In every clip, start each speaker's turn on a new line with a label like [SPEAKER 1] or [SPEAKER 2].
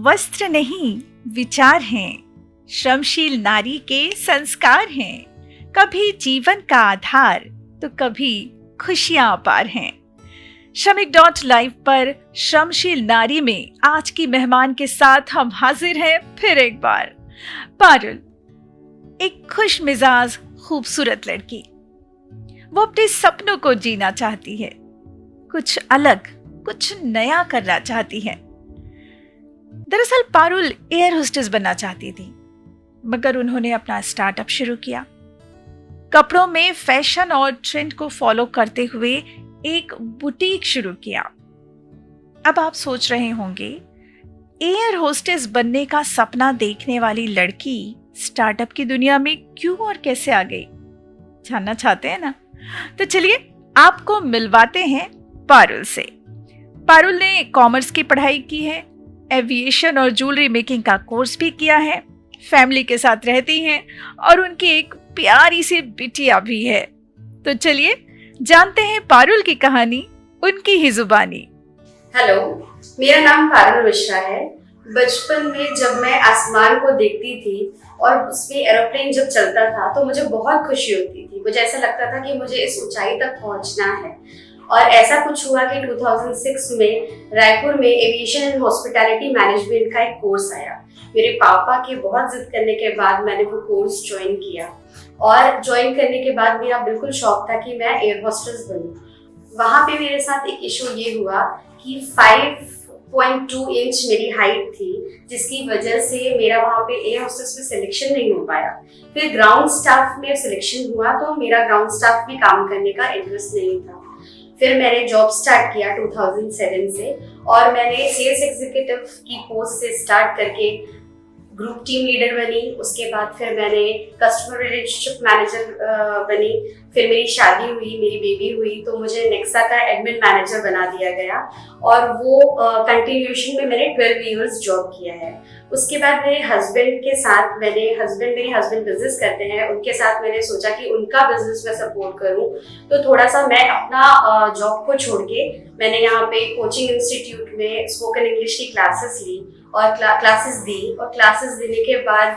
[SPEAKER 1] वस्त्र नहीं, विचार हैं, श्रमशील नारी के संस्कार हैं। कभी जीवन का आधार तो कभी खुशियां अपार हैं। श्रमिक.लाइव पर श्रमशील नारी में आज की मेहमान के साथ हम हाजिर हैं फिर एक बार। पारुल एक खुश मिजाज खूबसूरत लड़की, वो अपने सपनों को जीना चाहती है, कुछ अलग कुछ नया करना चाहती है। दरअसल पारुल एयर होस्टेस बनना चाहती थी, मगर उन्होंने अपना स्टार्टअप शुरू किया। कपड़ों में फैशन और ट्रेंड को फॉलो करते हुए एक बुटीक शुरू किया। अब आप सोच रहे होंगे, एयर होस्टेस बनने का सपना देखने वाली लड़की स्टार्टअप की दुनिया में क्यों और कैसे आ गई? जानना चाहते हैं ना? तो चलिए आपको मिलवाते हैं पारुल से। पारुल ने कॉमर्स की पढ़ाई की है, एविएशन और ज्वेलरी मेकिंग का कोर्स भी किया है, फैमिली के साथ रहती हैं और उनकी एक प्यारी सी बिटिया भी है। तो चलिए जानते हैं पारुल की कहानी उनकी ही जुबानी।
[SPEAKER 2] हेलो, मेरा नाम पारुल मिश्रा है। बचपन में जब मैं आसमान को देखती थी और उसमें एरोप्लेन जब चलता था तो मुझे बहुत खुशी होती थी। मुझे ऐसा लगता था कि मुझे इस ऊंचाई तक पहुंचना है। और ऐसा कुछ हुआ कि 2006 में रायपुर में एविएशन एंड हॉस्पिटैलिटी मैनेजमेंट का एक कोर्स आया। मेरे पापा के बहुत जिद करने के बाद मैंने वो कोर्स ज्वाइन किया और ज्वाइन करने के बाद मेरा बिल्कुल शौक था कि मैं एयर होस्टेस बनूं। वहाँ पे मेरे साथ एक इशू ये हुआ कि 5.2 इंच मेरी हाइट थी, जिसकी वजह से मेरा वहाँ पे एयर होस्टेस में सिलेक्शन नहीं हो पाया। फिर ग्राउंड स्टाफ में सिलेक्शन हुआ तो मेरा ग्राउंड स्टाफ में काम करने का इंटरेस्ट नहीं था। फिर मैंने जॉब स्टार्ट किया 2007 से और मैंने सेल्स एग्जीक्यूटिव की पोस्ट से स्टार्ट करके ग्रुप टीम लीडर बनी। उसके बाद फिर मैंने कस्टमर रिलेशनशिप मैनेजर बनी। फिर मेरी शादी हुई, मेरी बेबी हुई तो मुझे नेक्सा का एडमिन मैनेजर बना दिया गया और वो कंटिन्यूएशन में मैंने 12 इयर्स जॉब किया है। उसके बाद मेरे हस्बैंड के साथ मेरे हस्बैंड बिजनेस करते हैं, उनके साथ मैंने सोचा कि उनका बिजनेस में सपोर्ट करूं। तो थोड़ा सा मैं अपना जॉब को छोड़ के मैंने यहाँ पे कोचिंग इंस्टीट्यूट में स्पोकन इंग्लिश की क्लासेस ली और क्लासेस दी। और क्लासेस देने के बाद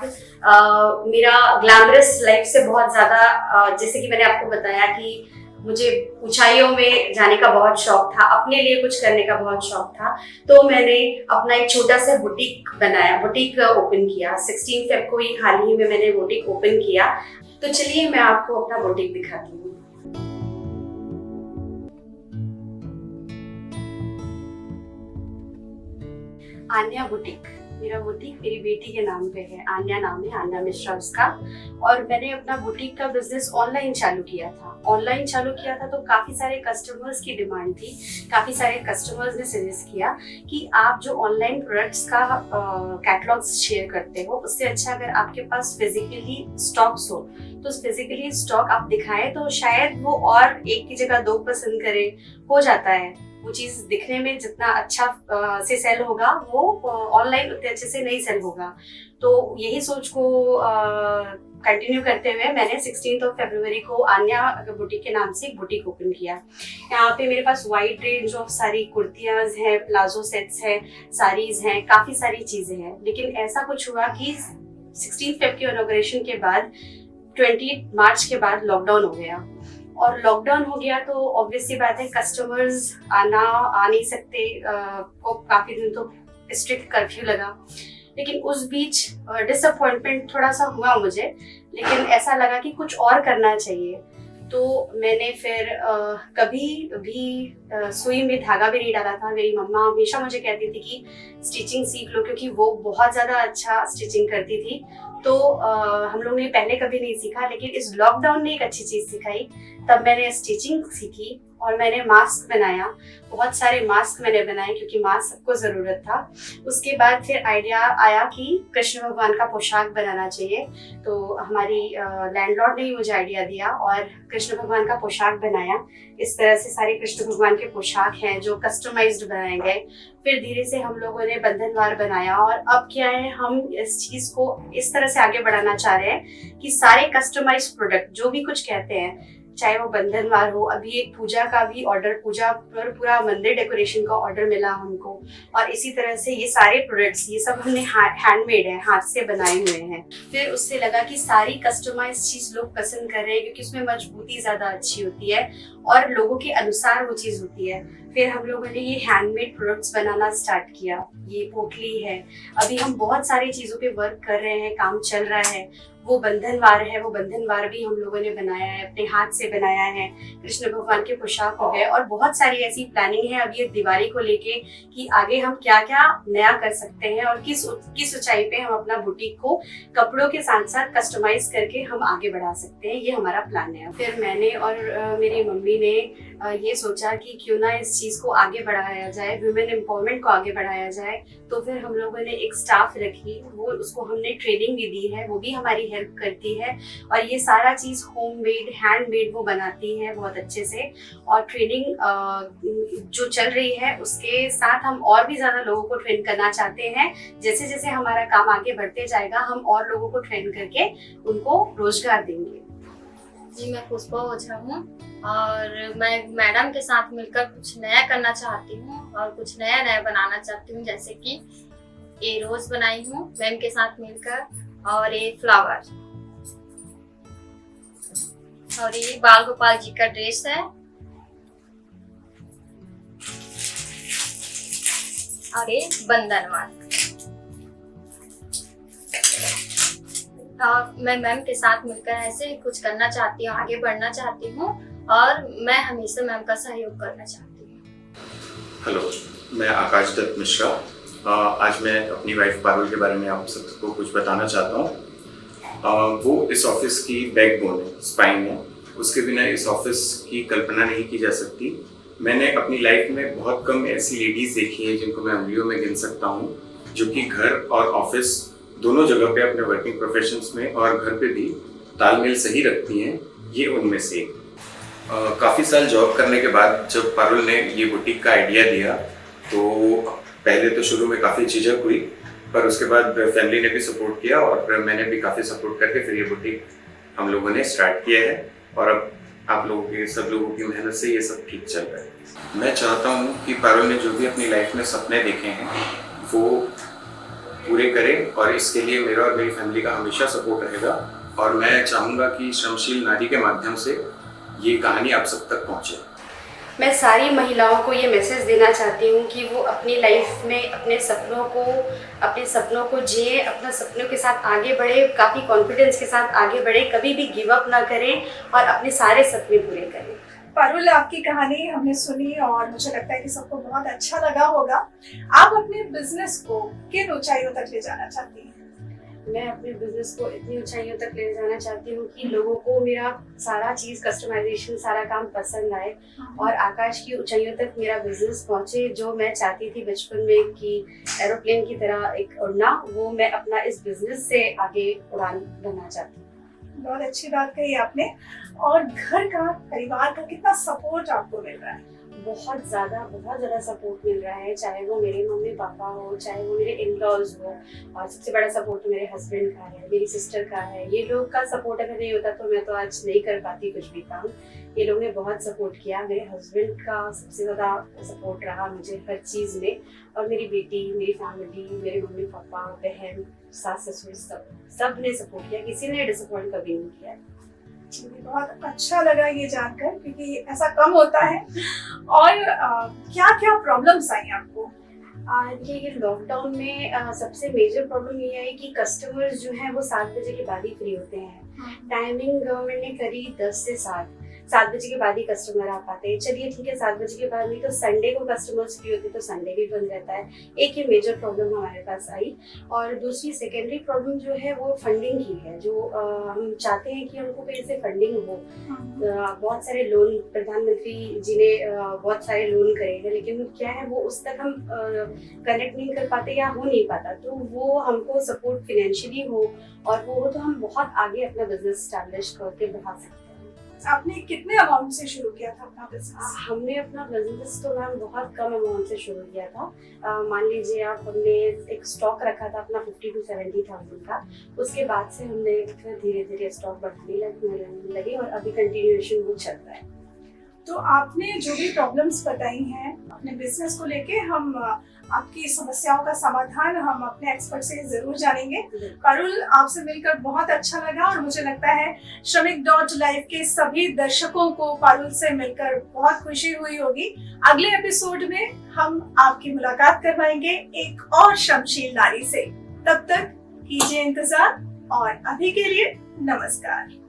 [SPEAKER 2] मेरा ग्लैमरस लाइफ से बहुत ज़्यादा, जैसे कि मैंने आपको बताया कि मुझे ऊंचाइयों में जाने का बहुत शौक था, अपने लिए कुछ करने का बहुत शौक था, तो मैंने अपना एक छोटा सा बुटीक बनाया, बुटीक ओपन किया। 16 फेब को ही हाल ही में मैंने बुटीक ओपन किया। तो चलिए मैं आपको अपना बुटीक दिखाती हूँ। आन्या बुटीक, मेरा बुटीक मेरी बेटी के नाम पे है। आन्या नाम है, आन्या मिश्रा उसका। और मैंने अपना बुटीक का बिजनेस ऑनलाइन चालू किया था तो काफी सारे कस्टमर्स की डिमांड थी। काफी सारे कस्टमर्स ने सजेस्ट किया कि आप जो ऑनलाइन प्रोडक्ट्स का कैटलॉग्स शेयर करते हो, उससे अच्छा अगर आपके पास फिजिकली स्टॉक्स हो तो फिजिकली स्टॉक आप दिखाएं तो शायद वो और एक की जगह 2 पसंद करे। हो जाता है, वो चीज दिखने में जितना अच्छा से सेल होगा वो ऑनलाइन उतने अच्छे से नहीं सेल होगा। तो यही सोच को कंटिन्यू करते हुए मैंने 16 फरवरी को आन्या बुटीक के नाम से एक बुटीक ओपन किया। यहाँ पे मेरे पास वाइड रेंज ऑफ सारी कुर्तियाँ हैं, प्लाजो सेट्स हैं, साड़ीज हैं, काफी सारी चीजें हैं। लेकिन ऐसा कुछ हुआ कि 16 फेब के इनॉग्रेशन के बाद 20 मार्च के बाद लॉकडाउन हो गया। और लॉकडाउन हो गया तो ऑब्वियस सी बात है, कस्टमर्स आ नहीं सकते। को काफी दिन तो स्ट्रिक्ट कर्फ्यू लगा। लेकिन उस बीच डिसअपॉइंटमेंट थोड़ा सा हुआ मुझे, लेकिन ऐसा लगा कि कुछ और करना चाहिए। तो मैंने फिर कभी भी सुई में धागा भी नहीं डाला था। मेरी मम्मा हमेशा मुझे कहती थी कि स्टिचिंग सीख लो, क्योंकि वो बहुत ज़्यादा अच्छा स्टिचिंग करती थी। तो हम लोग ने पहले कभी नहीं सीखा, लेकिन इस लॉकडाउन ने एक अच्छी चीज़ सिखाई। तब मैंने स्टिचिंग सीखी और मैंने मास्क बनाया। बहुत सारे मास्क मैंने बनाए क्योंकि मास्क सबको ज़रूरत था। उसके बाद फिर आइडिया आया कि कृष्ण भगवान का पोशाक बनाना चाहिए। तो हमारी लैंडलॉर्ड ने ही मुझे आइडिया दिया और कृष्ण भगवान का पोशाक बनाया। इस तरह से सारे कृष्ण भगवान के पोशाक हैं जो कस्टमाइज्ड बनाए गए। फिर धीरे से हम लोगों ने बंधनवार बनाया और अब क्या है, हम इस चीज़ को इस तरह से आगे बढ़ाना चाह रहे हैं कि सारे कस्टमाइज्ड प्रोडक्ट जो भी कुछ कहते हैं, चाहे वो बंधनवार हो, अभी एक पूजा का भी ऑर्डर, पूजा पर पूरा मंदिर डेकोरेशन का ऑर्डर मिला हमको। और इसी तरह से ये सारे प्रोडक्ट्स, ये सब हमने हैंडमेड है, हाथ से बनाए हुए हैं। फिर उससे लगा कि सारी कस्टमाइज चीज लोग पसंद कर रहे हैं, क्योंकि उसमें मजबूती ज्यादा अच्छी होती है और लोगों के अनुसार वो चीज होती है। फिर हम लोगों ने ये हैंडमेड प्रोडक्ट्स बनाना स्टार्ट किया। ये पोटली है, अभी हम बहुत सारी चीजों पे वर्क कर रहे हैं, काम चल रहा है। वो बंधनवार है, वो बंधनवार भी हम लोगों ने बनाया है, अपने हाथ से बनाया है। कृष्ण भगवान के पोशाक हो गए, और बहुत सारी ऐसी प्लानिंग है अभी दिवाली को लेके कि आगे हम क्या क्या नया कर सकते हैं और किस ऊंचाई पे हम अपना बुटीक को कपड़ों के साथ साथ कस्टमाइज करके हम आगे बढ़ा सकते हैं। ये हमारा प्लान है। फिर मैंने और मेरी मम्मी ने ये सोचा कि क्यों ना इस चीज को आगे बढ़ाया जाए, वुमेन एम्पावरमेंट को आगे बढ़ाया जाए। तो फिर हम लोगों ने एक स्टाफ रखी, वो उसको हमने ट्रेनिंग भी दी है, वो भी हमारी हेल्प करती है। और ये सारा चीज होममेड, हैंडमेड वो बनाती है बहुत अच्छे से। और ट्रेनिंग जो चल रही है उसके साथ हम और भी ज्यादा लोगों को ट्रेन करना चाहते हैं। जैसे जैसे हमारा काम आगे बढ़ते जाएगा, हम और लोगों को ट्रेन करके उनको रोजगार देंगे।
[SPEAKER 3] जी, मैं पुष्पा ओझा हूँ और मैं मैडम के साथ मिलकर कुछ नया करना चाहती हूँ और कुछ नया नया बनाना चाहती हूँ। जैसे कि ये रोज बनाई हूँ मैम के साथ मिलकर, और ये फ्लावर, और ये बाल गोपाल जी का ड्रेस है, और ये बंधनवार। और मैं मैम के साथ मिलकर ऐसे कुछ करना चाहती हूँ, आगे बढ़ना चाहती हूँ, और मैं हमेशा मैम का सहयोग करना चाहती हूँ।
[SPEAKER 4] हेलो, मैं आकाश दत्त मिश्रा। आज मैं अपनी वाइफ पारुल के बारे में आप सबको कुछ बताना चाहता हूँ। वो इस ऑफिस की बैकबोन है, स्पाइन है। उसके बिना इस ऑफिस की कल्पना नहीं की जा सकती। मैंने अपनी लाइफ में बहुत कम ऐसी लेडीज़ देखी हैं जिनको मैं उंगलियों में गिन सकता हूँ, जो कि घर और ऑफिस दोनों जगह पे अपने वर्किंग प्रोफेशंस में और घर पे भी तालमेल सही रखती हैं। ये उनमें से काफ़ी साल जॉब करने के बाद जब पारुल ने ये बुटीक का आइडिया दिया, तो पहले तो शुरू में काफ़ी झिझक हुई, पर उसके बाद फैमिली ने भी सपोर्ट किया और मैंने भी काफ़ी सपोर्ट करके फिर ये बुटीक हम लोगों ने स्टार्ट किया है। और अब आप लोगों के, सब लोगों की मेहनत से ये सब ठीक चल रहा है। मैं चाहता हूँ कि पारुल ने जो भी अपनी लाइफ में सपने देखे हैं वो पूरे करें, और इसके लिए मेरा और मेरी फैमिली का हमेशा सपोर्ट रहेगा। और मैं चाहूँगा कि श्रमशील नारी के माध्यम से ये कहानी आप सब तक पहुँचे।
[SPEAKER 2] मैं सारी महिलाओं को ये मैसेज देना चाहती हूँ कि वो अपनी लाइफ में अपने सपनों को जिए, अपने सपनों के साथ आगे बढ़े, काफ़ी कॉन्फिडेंस के साथ आगे बढ़े, कभी भी गिव अप ना करें और अपने सारे सपने पूरे करें।
[SPEAKER 1] पारुल, आपकी कहानी हमने सुनी और मुझे लगता है कि सबको बहुत अच्छा लगा होगा। आप अपने बिजनेस को किन ऊंचाइयों तक ले जाना चाहती हैं?
[SPEAKER 2] मैं अपने बिजनेस को इतनी ऊंचाइयों तक ले जाना चाहती हूँ कि लोगों को मेरा सारा चीज़, कस्टमाइजेशन, सारा काम पसंद आए और आकाश की ऊंचाइयों तक मेरा बिजनेस पहुँचे। जो मैं चाहती थी बचपन में कि एरोप्लेन की तरह एक उड़ना, वो मैं अपना इस बिजनेस से आगे उड़ान भरना चाहती हूँ।
[SPEAKER 1] बहुत अच्छी बात कही आपने। और घर का, परिवार का कितना सपोर्ट आपको मिल रहा है?
[SPEAKER 2] बहुत ज़्यादा सपोर्ट मिल रहा है, चाहे वो मेरे मम्मी पापा हो, चाहे वो मेरे इन-लॉज हो, और सबसे बड़ा सपोर्ट तो मेरे हस्बैंड का है, मेरी सिस्टर का है। ये लोग का सपोर्ट अगर नहीं होता तो मैं तो आज नहीं कर पाती कुछ भी काम। ये लोग ने बहुत सपोर्ट किया। मेरे हस्बैंड का सबसे ज़्यादा सपोर्ट रहा मुझे हर चीज़ में, और मेरी बेटी, मेरी फैमिली, मेरे मम्मी पापा, बहन, सास ससुर, सब ने सपोर्ट किया। किसी ने डिसअपॉइंट कभी नहीं किया।
[SPEAKER 1] मुझे बहुत अच्छा लगा ये जानकर, क्योंकि ऐसा कम होता है। और क्या क्या प्रॉब्लम्स आई आपको?
[SPEAKER 2] ये लॉकडाउन में सबसे मेजर प्रॉब्लम ये है कि कस्टमर्स जो हैं वो 7 बजे के बाद ही फ्री होते हैं। टाइमिंग गवर्नमेंट ने करी 10 से 7 बजे के बाद ही कस्टमर आ पाते हैं। चलिए ठीक है, 7 बजे के बाद नहीं तो संडे को कस्टमर्स फ्री होते तो संडे भी बंद रहता है। एक ये मेजर प्रॉब्लम हमारे पास आई। और दूसरी सेकेंडरी प्रॉब्लम जो है वो फंडिंग की है। जो हम चाहते हैं कि हमको कहीं से फंडिंग हो। बहुत सारे लोन, प्रधानमंत्री जी ने बहुत सारे लोन करे हैं, लेकिन क्या है वो उस तक हम कनेक्ट नहीं कर पाते या हो नहीं पाता। तो वो हमको सपोर्ट फाइनेंशियली हो और वो हो तो हम बहुत आगे अपना बिजनेस स्टैब्लिश करके बढ़ा सकते हैं।
[SPEAKER 5] आपने कितने अमाउंट से शुरू किया था अपना बिजनेस?
[SPEAKER 2] हमने अपना बिजनेस तो मैम बहुत कम अमाउंट से शुरू किया था। मान लीजिए आप, हमने एक स्टॉक रखा था अपना 50 to 70,000 का। उसके बाद से हमने फिर धीरे धीरे स्टॉक बढ़ाने लगे और अभी कंटिन्यूएशन वो चल रहा है।
[SPEAKER 5] तो आपने जो भी प्रॉब्लम्स बताई हैं अपने बिजनेस को लेके, हम आपकी समस्याओं का समाधान हम अपने एक्सपर्ट से जरूर जानेंगे। पारुल, आपसे मिलकर बहुत अच्छा लगा और मुझे लगता है Shramik.live के सभी दर्शकों को पारुल से मिलकर बहुत खुशी हुई होगी। अगले एपिसोड में हम आपकी मुलाकात करवाएंगे एक और श्रमशील नारी से। तब तक कीजिए इंतजार और अभी के लिए नमस्कार।